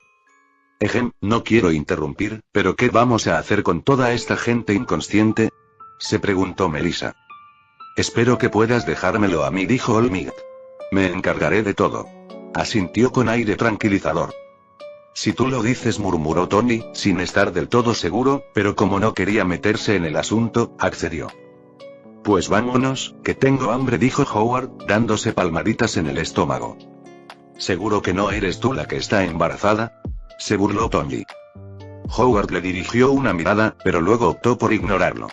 No quiero interrumpir, pero ¿qué vamos a hacer con toda esta gente inconsciente? Se preguntó Melissa. Espero que puedas dejármelo a mí, dijo Olmig. Me encargaré de todo. Asintió con aire tranquilizador. Si tú lo dices, murmuró Tony, sin estar del todo seguro, pero como no quería meterse en el asunto, accedió. Pues vámonos, que tengo hambre, dijo Howard, dándose palmaditas en el estómago. ¿Seguro que no eres tú la que está embarazada? Se burló Tony. Howard le dirigió una mirada, pero luego optó por ignorarlo.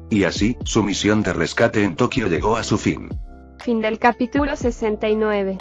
Y así, su misión de rescate en Tokio llegó a su fin. Fin del capítulo 69.